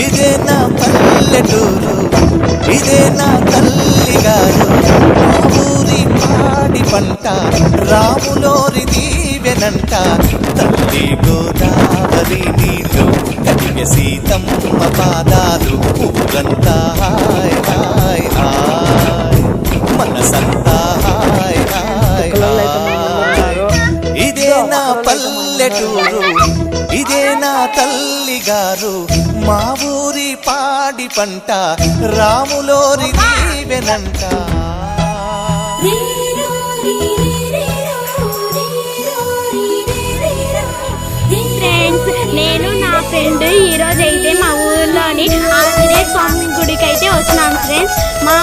ఇదే నా పల్లెటూరు, ఇదే నా తల్లిగారు. మా ఊరి పాడి పంట రాములోరి దీవెనంట. తల్లి గోదావరి నీళ్ళు కడిగే సీతమ్మ పాదాలు. ఊరంతా హాయ్ హాయ్ హాయ్, మనసంతా హాయ్ హాయ్ హాయ్. ఇదే నా పల్లెటూరు, ఇదే నా తల్లిగారు. మా ఊరి పాడి పంట రాములోరి దీవెనంట. ఫ్రెండ్స్, నేను నా ఫ్రెండ్ ఈరోజు అయితే మా ఊర్లోని ఆంజనేయ స్వామి గుడికి అయితే వచ్చినాను ఫ్రెండ్స్. మా